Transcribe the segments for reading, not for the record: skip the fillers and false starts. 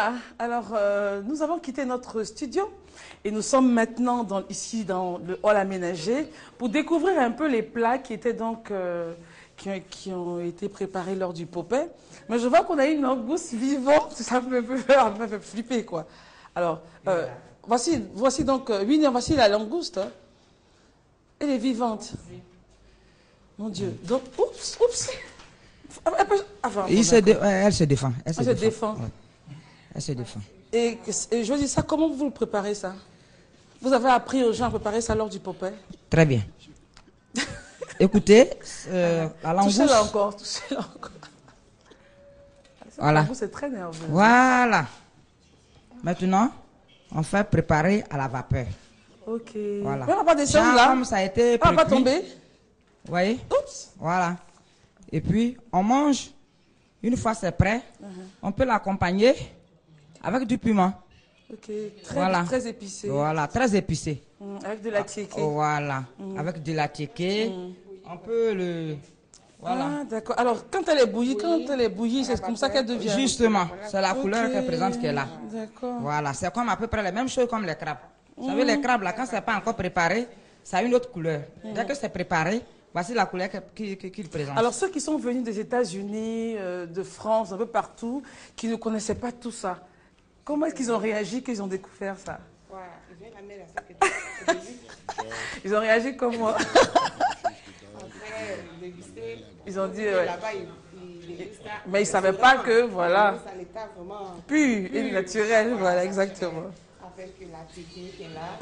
Voilà, alors nous avons quitté notre studio et nous sommes maintenant ici dans le hall aménagé pour découvrir un peu les plats qui étaient donc qui ont été préparés lors du Popeye. Mais je vois qu'on a une langouste vivante, ça me fait flipper quoi. Alors, voici donc, Winnie, voici la langouste. Hein. Elle est vivante. Mon Dieu. Donc, oups. Enfin, elle se défend. Elle se défend. Ouais. Elle se défend. Et je dis ça, comment vous le préparez ça? Vous avez appris aux gens à préparer ça lors du Popeye? Très bien. Écoutez, la langouste... Touchez-la encore. Voilà. La langouste est très nerveuse. Voilà. Maintenant, on fait préparer à la vapeur. Ok. Voilà. Mais on va pas descendre là. Comme ça a été on va pas tomber. Vous voyez? Oups. Voilà. Et puis, on mange. Une fois c'est prêt, on peut l'accompagner avec du piment. Ok. Très épicé. Voilà, très épicé. Avec de la tchéké. Voilà. Avec de la tchéké. On peut le... Voilà. Ah, d'accord. Alors, quand elle est bouillie, c'est comme ça qu'elle devient. Justement, c'est la couleur qu'elle présente qu'elle a. D'accord. Voilà, c'est comme à peu près la même chose comme les crabes. Vous savez, les crabes, là, quand ce n'est pas encore préparé, ça a une autre couleur. Dès que c'est préparé, voici la couleur qu'il présente. Alors, ceux qui sont venus des États-Unis, de France, un peu partout, qui ne connaissaient pas tout ça, comment est-ce qu'ils ont réagi qu'ils ont découvert ça? Ils ont réagi comme moi. Ils ont dit... mais ils ne savaient pas que, voilà, pur et naturel, voilà, exactement. Avec la technique qui est là.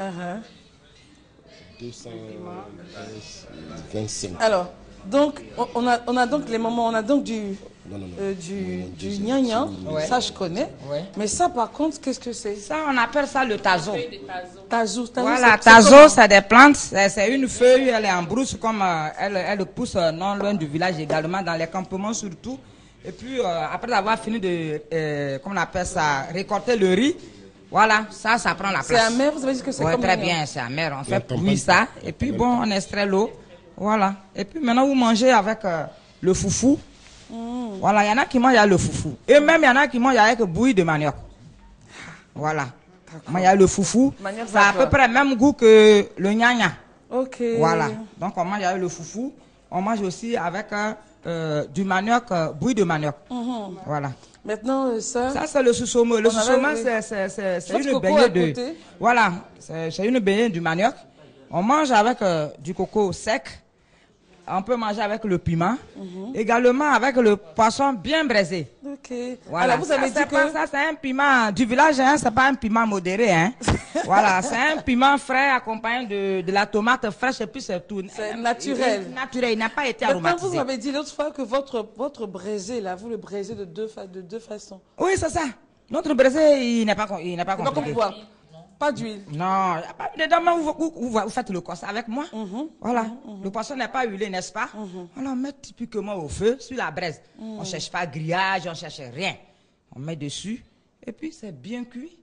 225. Alors, donc, on a donc les moments, on a donc du gnagnan, ça je connais. Ouais. Mais ça, par contre, qu'est-ce que c'est? Ça, on appelle ça le tazo. Tazo. Voilà, tazo, c'est des plantes, c'est une feuille, elle est en brousse, comme elle pousse non loin du village également, dans les campements surtout. Et puis, après avoir fini de, comment on appelle ça, récolter le riz, voilà, ça prend la place. C'est amer, vous avez dit que c'est comme très bien, c'est amer. On fait cuire ça, et puis bon, on extrait l'eau, voilà. Et puis maintenant, vous mangez avec le foufou. Voilà, il y en a qui mangent avec le foufou. Et même, il y en a qui mangent avec bouillie de manioc. Voilà. Moi, il y a le foufou. Ça a à peu près le même goût que le gnagna. Ok. Voilà. Donc, on mange avec le foufou. On mange aussi avec du manioc, bouillie de manioc. Voilà. Maintenant, ça c'est le sous-somo. Le sous-somo, c'est une beignet de... Voilà. C'est une beignet du manioc. On mange avec du coco sec. On peut manger avec le piment. Également avec le poisson bien braisé. Ok. Voilà. Alors, vous avez dit que... Ça, c'est un piment du village, hein, c'est pas un piment modéré. Hein. Voilà, c'est un piment frais accompagné de la tomate fraîche et puis c'est tout. C'est naturel. Naturel, il n'a pas été aromatisé. Vous avez dit l'autre fois que votre braisé, là, vous le braisez de deux façons. Oui, c'est ça. Notre braisé, il n'est pas compliqué. Pas d'huile. Non, il n'y a pas d'huile dedans, mais vous faites le corset avec moi. Voilà, le poisson n'est pas huilé, n'est-ce pas? Voilà, on met typiquement au feu, sur la braise. On ne cherche pas grillage, on ne cherche rien. On met dessus, et puis c'est bien cuit.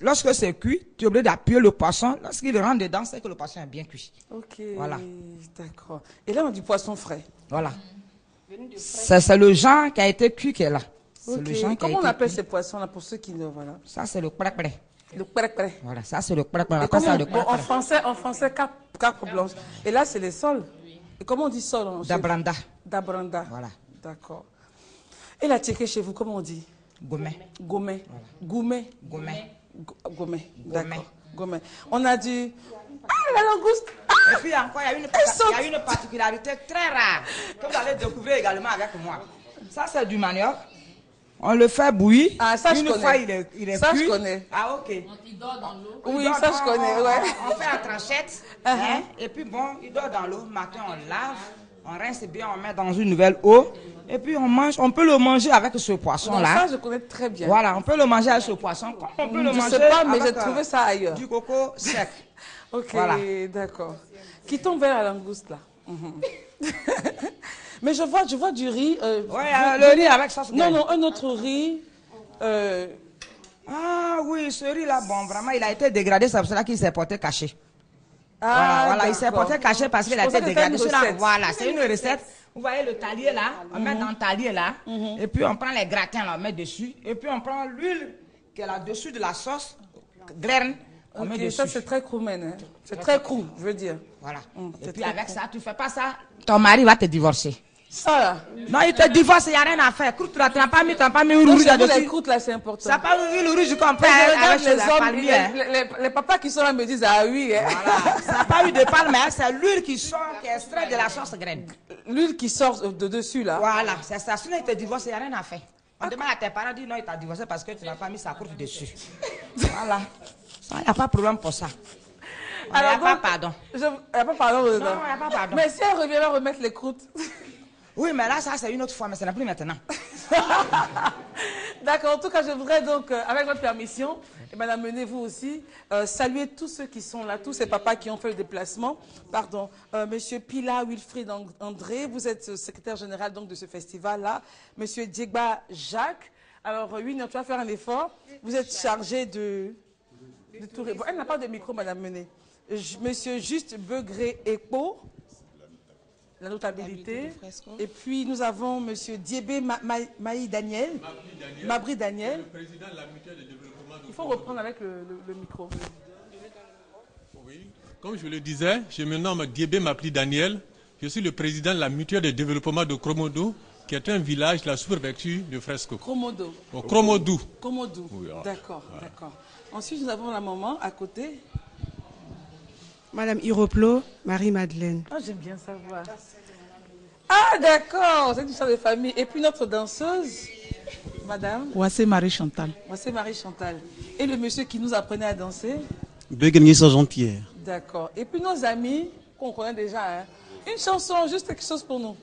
Lorsque c'est cuit, tu es obligé d'appuyer le poisson. Lorsqu'il rentre dedans, c'est que le poisson est bien cuit. Ok, voilà. D'accord. Et là, on a du poisson frais. Voilà. C'est le genre qui a été cuit qui est là. Okay. Comment on appelle ces poissons-là pour ceux qui ne... Voilà. Ça, c'est le pré-pré. Le pré-pré. Voilà, ça c'est le pré-pré. En français, carpe blanche. Et là, c'est les sols. Et comment on dit sol en Dabranda. Dabranda. Voilà. D'accord. Et la tchéké chez vous, comment on dit? Gomé. Gomé. Voilà. Goumé. Gomé. Gomé. D'accord. Gomé. On a du... Ah, la langouste. Et puis encore, il y a une particularité très rare que vous allez découvrir également avec moi. Ça, c'est du manioc. On le fait bouillir. Ah, ça, une fois, il est ça, cuit. Je connais. Ah, ok. Il dort dans l'eau. Oui, ça, je connais, ouais. On fait en tranchette. Hein, et puis, bon, il dort dans l'eau. Matin, on lave. On rince bien, on met dans une nouvelle eau. Et puis, on mange. On peut le manger avec ce poisson-là. Ça, je connais très bien. Voilà, on peut le manger avec ce poisson. On peut le manger. Je ne sais pas, mais j'ai trouvé ça ailleurs. Du coco sec. Ok, voilà. D'accord. Quittons vers la langouste, là. Mais je vois du riz. Le riz avec sauce. Non, un autre riz. Ah oui, ce riz-là, bon, vraiment, il a été dégradé, c'est pour cela qu'il s'est porté caché. Ah, voilà, il s'est porté caché parce qu'il a été dégradé. Voilà, c'est une recette. Vous voyez le talier là, on met dans le talier là, et puis on prend les gratins là, on met dessus, et puis on prend l'huile qui est là-dessus de la sauce graine. On met Ok, dessus. ça c'est très croumen, hein. C'est très crou, je veux dire. Voilà. Et c'est puis très avec cool. ça, tu fais pas ça, ton mari va te divorcer. Ça là. Non, il te divorce, il n'y a rien à faire. Croûte, tu n'as pas mis une Donc, rouge chez vous, les là-dessus. croûtes là, c'est important. Ça n'a pas une rouge qu'on peut Mais je regarde avec les la hommes, palmier. Hein. les papas qui sont là me disent, ah oui, hein. Voilà. Ça n'a pas eu de palme, hein. C'est l'huile qui sort, qui est extraite de la sauce graine. L'huile qui sort de dessus là. Voilà, c'est ça. Sinon, il te divorce, il n'y a rien à faire. On demande à tes parents, dit non, il t'a divorcé parce que tu n'as pas mis sa croûte dessus. Voilà. Il n'y a pas de problème pour ça. Il n'y a pas pardon. Il n'y a pas pardon dedans. Non, il n'y a pas pardon. Mais si elle revient, elle va remettre les croûtes. Oui, mais là, ça, c'est une autre fois, mais ce n'est plus maintenant. D'accord, en tout cas, je voudrais donc, avec votre permission, et madame Menet, vous aussi, saluer tous ceux qui sont là, tous ces papas qui ont fait le déplacement. Pardon, monsieur Pila Wilfried André, vous êtes secrétaire général donc, de ce festival-là. Monsieur Diegba Jacques. Alors, oui, tu vas faire un effort. Vous êtes chargé de tout. Bon, elle n'a pas de micro, madame Menet. Monsieur Juste Begré Ekpo. La notabilité. Et puis nous avons M. Diébé Maï Daniel. Mabri Daniel. Le président de la mutuelle de développement de Il faut reprendre avec le micro. Oui. Comme je le disais, je me nomme Diébé Mapli Daniel. Je suis le président de la mutuelle de développement de Kromodo, qui est un village de la sous-préfecture de Fresco. Kromodo. Oh, Kromodou. Komodou. Oui, D'accord, d'accord. Ensuite, nous avons la maman à côté. Madame Hiroplo, Marie-Madeleine. Ah, j'aime bien savoir. Ah, d'accord, c'est une histoire de famille. Et puis notre danseuse, madame. Ouassé Marie-Chantal. C'est Marie-Chantal. Et le monsieur qui nous apprenait à danser. Beguenissa Jean-Pierre. D'accord. Et puis nos amis, qu'on connaît déjà, hein. Une chanson, juste quelque chose pour nous.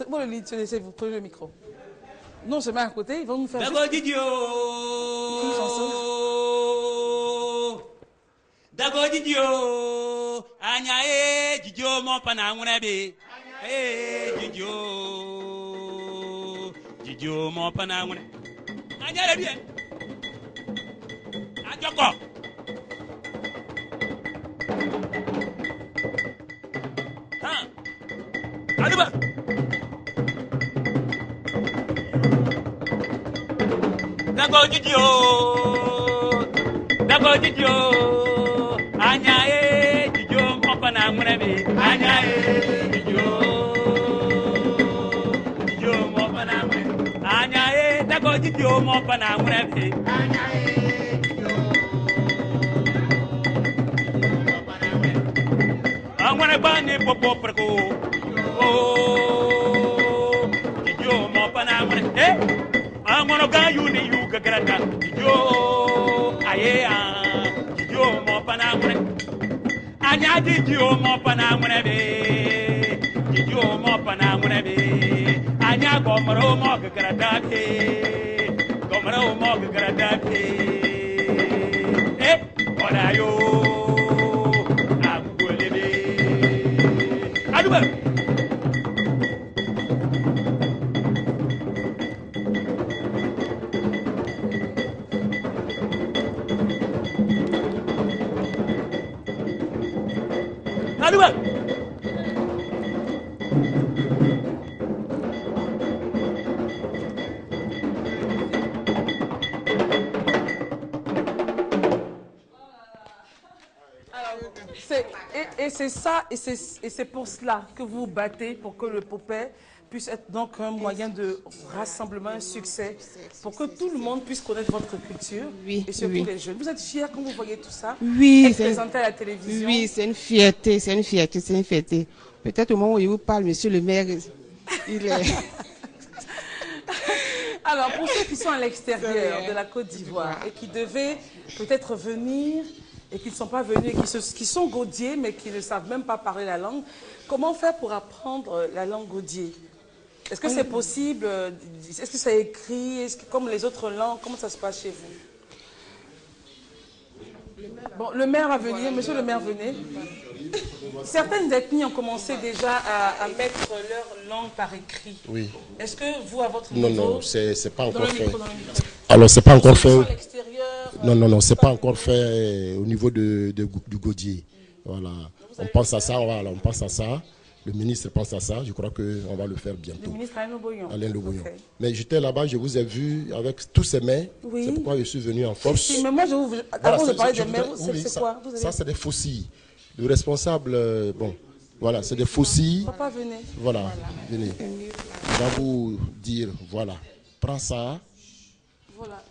Bon, le lit, laissez-vous, prenez le micro. Non, je mets à côté, ils vont nous faire juste une chanson. Dago Didio, Anya Didio, mon panamounabe. Didio, mon panamounabe. Anya le bien. Adjoko. Ah. Aduba. Dago Didio. Anya Didio, mon panamounabe. Anya Didio, mon panamounabe. Anya Dago Didio, mon panamounabe. Anya Didio, mon panamounabe. Amwana bani popo preko. Oh, Didio, mon panamounabe. Amwana gayu ni yu gagranda. Didio, aye Didio, mon panamounabe. Anya Didio, mon panamounabe. Didio, mon panamounabe. Anya gomro mo gagradabe. Gomro mo gagradabe. Odayo. Agulebe. Aduba. Aduba. C'est ça, et c'est pour cela que vous vous battez pour que le Popet puisse être donc un moyen de rassemblement, un succès, pour que tout le monde puisse connaître votre culture, Oui, et surtout oui. les jeunes. Vous êtes fiers quand vous voyez tout ça, Oui, être présenté à la télévision. Oui, c'est une fierté, c'est une fierté, c'est une fierté. Peut-être au moment où il vous parle, monsieur le maire, il est... Alors, pour ceux qui sont à l'extérieur de la Côte d'Ivoire et qui devaient peut-être venir et qui ne sont pas venus, qui sont gaudiers mais qui ne savent même pas parler la langue, comment faire pour apprendre la langue gaudie? Est-ce que c'est possible? Est-ce que c'est écrit? Est-ce que, comme les autres langues, comment ça se passe chez vous? Bon, le maire va venir. Monsieur le maire, venez. Certaines ethnies ont commencé déjà à mettre leur langue par écrit. Oui. Est-ce que vous, à votre Non, niveau... non, c'est pas encore fait. Dans le micro. Alors, c'est pas encore Ceux qui fait. sont à l'extérieur, Non, c'est pas encore fait au niveau du Gaudier. Voilà. On pense à ça, voilà, on pense à ça. le ministre pense à ça. Je crois qu'on va le faire bientôt. Le ministre Alain Loboyon. Alain Loboyon. Okay. Mais j'étais là-bas, je vous ai vu avec tous ces mets. Oui. C'est pourquoi je suis venu en force. Si, mais moi, avant de parler des mets, c'est quoi? Ça, c'est des faucilles. Le responsable, bon, voilà, c'est des faucilles. Papa, venez. Voilà, venez. On va vous dire, voilà, prends ça. Voilà.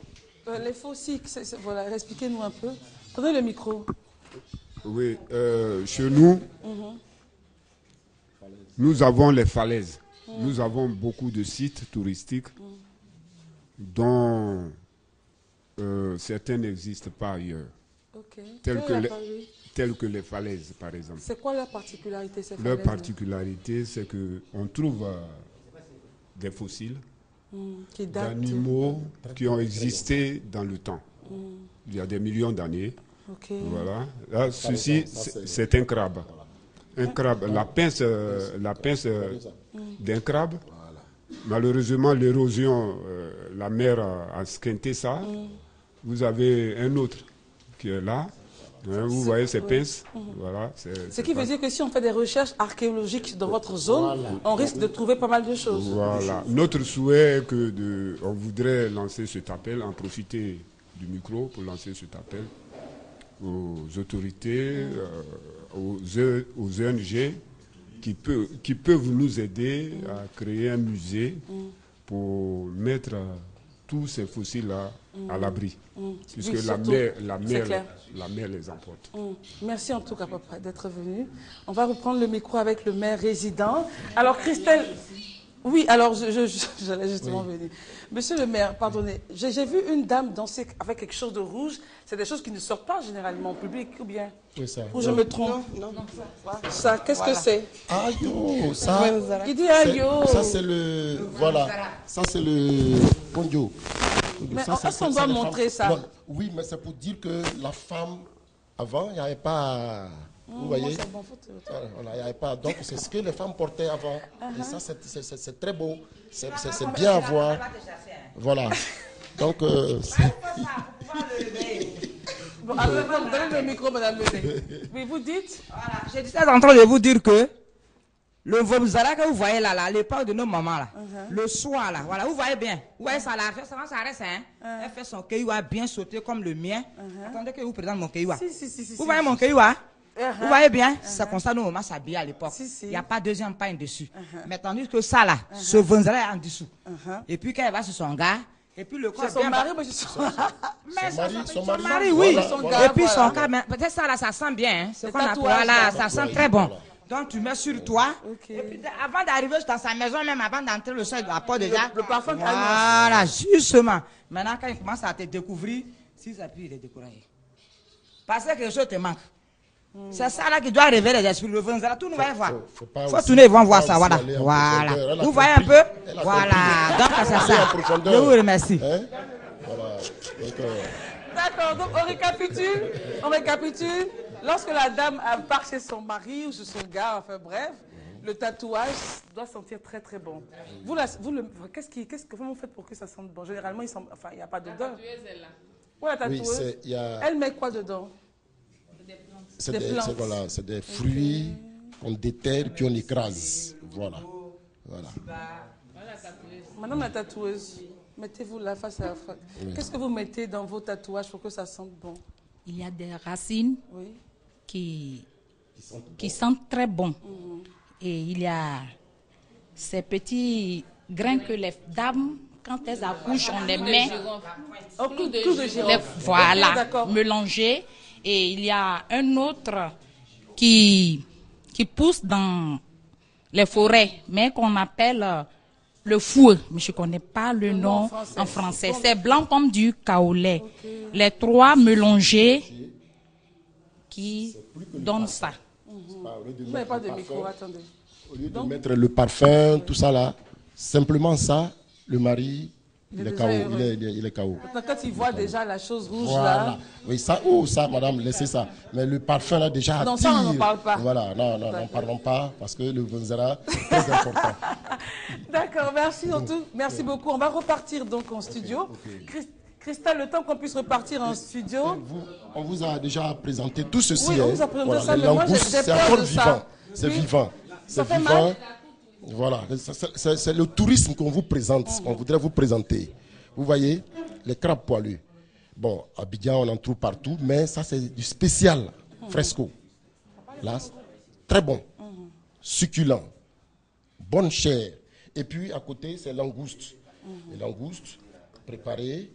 Les faucilles, voilà, expliquez-nous un peu. Prenez le micro. Oui, chez nous, nous avons les falaises. Nous avons beaucoup de sites touristiques dont certains n'existent pas ailleurs. Okay. Tels que les falaises, par exemple. C'est quoi leur particularité, ces falaises? Leur particularité, c'est qu'on trouve des fossiles d'animaux qui ont existé dans le temps. Il y a des millions d'années. Okay. Voilà. Là, ceci, c'est un crabe. Un crabe. La pince d'un crabe. Malheureusement, l'érosion, la mer a squinté ça. Vous avez un autre qui est là. Hein, vous voyez ces pinces. Voilà, ce qui veut dire que si on fait des recherches archéologiques dans votre zone, on risque de trouver pas mal de choses. Voilà. Notre souhait est que on voudrait lancer cet appel, en profiter du micro pour lancer cet appel aux autorités, aux ONG qui peuvent nous aider à créer un musée pour mettre tous ces fossiles-là à l'abri, puisque oui, la mer les emporte. Merci en tout cas, papa, d'être venu. On va reprendre le micro avec le maire résident. Alors, Christelle... Oui, alors j'allais justement venir. Monsieur le maire, pardonnez, j'ai vu une dame danser avec quelque chose de rouge. C'est des choses qui ne sortent pas généralement en public, ou bien? Oui, ça. Ou je me trompe? Non. Ça, qu'est-ce que c'est? Aïe, ça. Il dit aïe. Ça, c'est le... Voilà. Ça, c'est le ponjo. Mais est-ce qu'on doit montrer ça? Non, oui, mais c'est pour dire que la femme, avant, il n'y avait pas... Vous voyez, il n'y avait pas. Donc, c'est ce que les femmes portaient avant. Et ça, c'est très beau. C'est bien à voir. Voilà. Donc, bon, alors, donnez le micro, madame Lené. Mais vous dites? Voilà, j'étais en train de vous dire que le Vomzara que vous voyez là, à l'époque de nos mamans, là, le soir, là, voilà, vous voyez bien. Vous voyez ça là, ça reste, hein. Elle fait son cailloua bien sauté comme le mien. Attendez que je vous présente mon cailloua. Vous voyez mon cailloua? Vous voyez bien, c'est comme ça nos mamans s'habillaient à l'époque. Il n'y a pas deuxième pagne dessus. Mais tandis que ça là, ce Vomzara est en dessous. Et puis quand elle va sur son gars, et puis le corps c'est son mari, son mari, oui. Et puis son cas, peut-être ça là, ça sent bien. Hein. C'est qu'on appelle là, ça sent très bon. Donc tu mets sur toi. Et puis avant d'arriver dans sa maison, même avant d'entrer le sol de la porte déjà. Le parfum. Voilà, justement. Maintenant quand il commence à te découvrir, si ça peut, il est découragé. Parce que quelque chose te manque. C'est ça là qui doit révéler les esprits. Le Vomzara, tout nous va voir. Faut tourner, ils vont voir ça. Voilà. Voilà. Vous voyez un peu? Voilà. Donc c'est ça. Je vous remercie. D'accord. Donc on récapitule. Lorsque la dame part chez son mari ou chez son gars, enfin bref, le tatouage doit sentir très très bon. Comment vous faites pour que ça sente bon? Généralement, il n'y a pas d'odeur. La tatoueuse, elle met quoi dedans? C'est des fruits qu'on déterre puis on écrase. Voilà. Madame la tatoueuse, mettez-vous la face à la face. Oui. Qu'est-ce que vous mettez dans vos tatouages pour que ça sente bon? Il y a des racines qui sentent très bon. Et il y a ces petits grains que les dames, quand elles accouchent, on les met. Voilà, mélangés. Et il y a un autre qui pousse dans les forêts, mais qu'on appelle le fouet. Mais je ne connais pas le nom en français. C'est blanc comme du kaolé. Les trois mélangés qui donnent ça. Vous n'avez pas de micro, attendez. Au lieu de mettre le parfum, tout ça là, simplement ça, le mari... Il est KO. Quand il voit déjà la chose rouge là. Oui, ça, madame, laissez ça. Mais le parfum là déjà attire. Non, ça on n'en parle pas. Voilà, n'en parlons pas parce que le Vomzara est très important. D'accord, merci beaucoup. On va repartir donc en studio. Christelle, le temps qu'on puisse repartir en studio. On vous a déjà présenté tout ceci. Oui, on vous a présenté ça, mais moi j'ai peur de ça. C'est vivant. Ça c'est fait vivant. mal. Voilà, c'est le tourisme qu'on vous présente, qu'on voudrait vous présenter. Vous voyez, les crabes poilus. Bon, à Abidjan, on en trouve partout, mais ça, c'est du spécial, fresco. Là, très bon, succulent, bonne chair. Et puis, à côté, c'est langoustes. Les langoustes, préparées,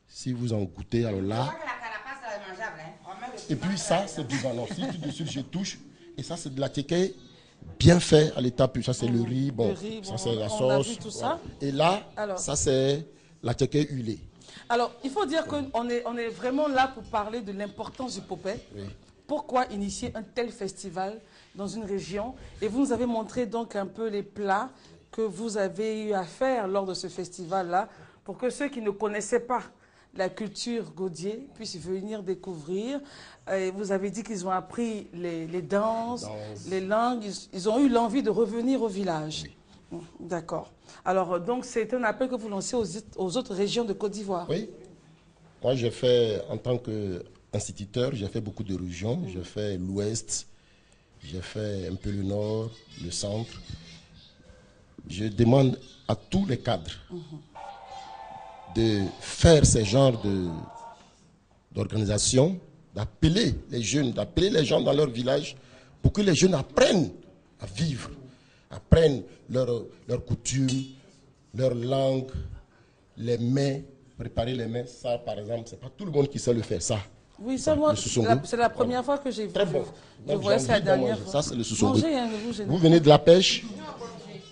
si vous en goûtez, alors là. Et puis, ça, c'est vivant. Non, si tout de suite, je touche, et ça, c'est de la tchéké bien fait à l'état pur. Ça, c'est le riz, bon, ça, c'est la sauce. Tout ça. Et là, alors, ça, c'est la tchéké huilée. Alors, il faut dire qu'on est vraiment là pour parler de l'importance du popet. Oui. Pourquoi initier un tel festival dans une région? Et vous nous avez montré donc un peu les plats que vous avez eu à faire lors de ce festival-là, pour que ceux qui ne connaissaient pas la culture Godié puissent venir découvrir. Et vous avez dit qu'ils ont appris les danses, les langues, ils ont eu l'envie de revenir au village. Oui. D'accord. Alors, donc, c'est un appel que vous lancez aux autres régions de Côte d'Ivoire. Oui. Moi, j'ai fait, en tant qu'instituteur, j'ai fait beaucoup de régions. J'ai fait l'Ouest, j'ai fait un peu le Nord, le Centre. Je demande à tous les cadres de faire ce genre d'organisation, d'appeler les jeunes, d'appeler les gens dans leur village pour que les jeunes apprennent à vivre, apprennent leurs coutumes, leur langue, les mets, préparer les mets. Ça, par exemple, c'est pas tout le monde qui sait le faire, ça. Oui, ça, moi, c'est la première fois que j'ai vu. Très bon. Je voyais ça la dernière fois. Ça, c'est le sous-songou. Mangez, vous venez de la pêche,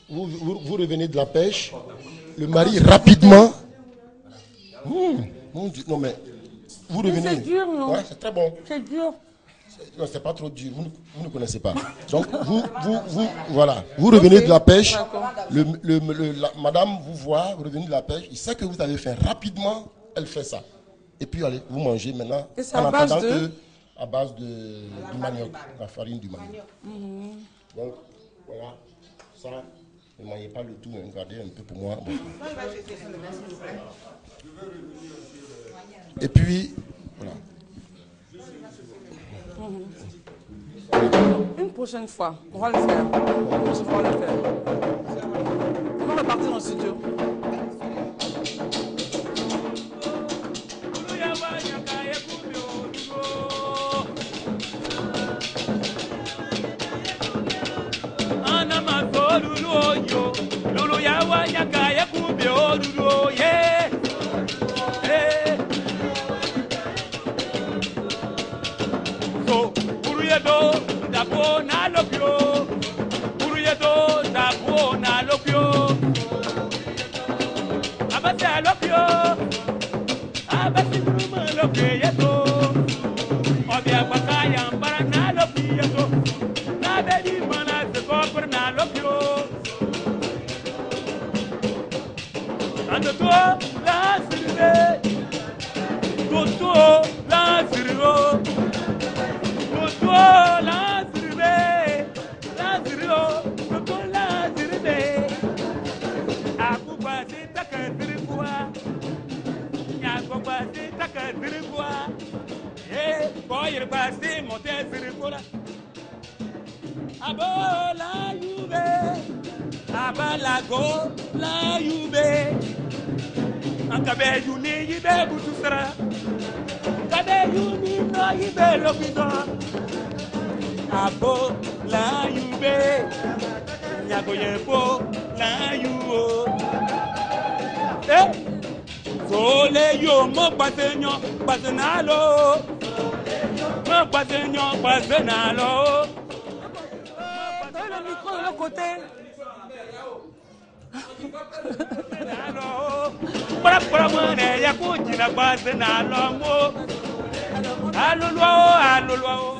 vous revenez de la pêche, le mari rapidement. Mon Dieu, non mais vous revenez. C'est dur, non? Ouais, c'est très bon. C'est dur. Non, c'est pas trop dur. Vous ne connaissez pas. Donc voilà. Vous revenez de la pêche. Madame vous voit, vous revenez de la pêche. Il sait que vous avez fait rapidement. Elle fait ça. Et puis allez, vous mangez maintenant. Et c'est à base de à base du manioc, la farine du manioc. Donc voilà, ça. Ne mangez pas le tout, hein, gardez un peu pour moi. Bon. Et puis, voilà. Une prochaine fois, on va le faire. Une prochaine fois, on va le faire. On va repartir dans le studio. Le micro de l'autre côté.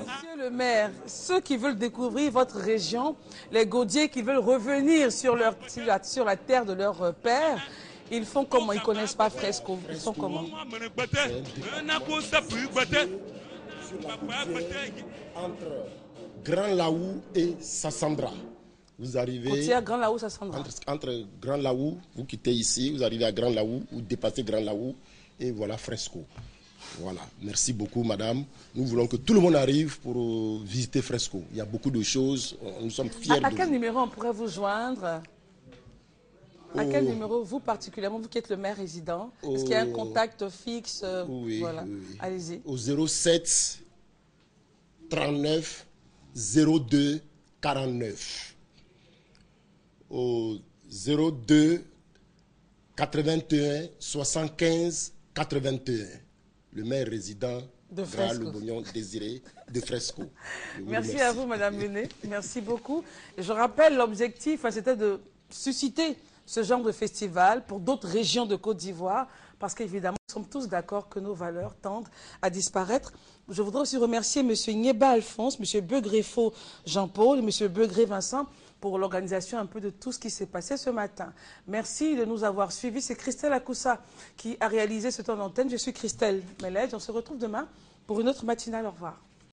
Monsieur le maire, ceux qui veulent découvrir votre région, les Godiers qui veulent revenir sur la terre de leur père, ils font comment? Ils ne connaissent pas Fresco. Ils font comment? Entre Grand Laou et Sassandra. Vous arrivez Grand Laou, Sassandra. Entre Grand Laou, vous quittez ici, vous arrivez à Grand Laou, vous dépassez Grand Laou et voilà Fresco. Voilà, merci beaucoup madame. Nous voulons que tout le monde arrive pour visiter Fresco. Il y a beaucoup de choses, nous sommes fiers À de quel vous. numéro on pourrait vous joindre? À quel numéro, vous particulièrement, vous qui êtes le maire résident? Est-ce qu'il y a un contact fixe? Oui, voilà. oui. Allez-y. Au 07 39 02 49. Au 02 81 75 81. Le maire résident De Gras Fresco. Le Bognon Désiré de Fresco. Merci à vous, Madame Mené. Merci beaucoup. Et je rappelle, l'objectif, c'était de susciter ce genre de festival pour d'autres régions de Côte d'Ivoire, parce qu'évidemment, nous sommes tous d'accord que nos valeurs tendent à disparaître. Je voudrais aussi remercier M. Nieba Alphonse, M. Begrefo Jean-Paul et M. Begré Vincent pour l'organisation un peu de tout ce qui s'est passé ce matin. Merci de nous avoir suivis. C'est Christelle Akoussa qui a réalisé ce temps d'antenne. Je suis Christelle Melledge. On se retrouve demain pour une autre matinale. Au revoir.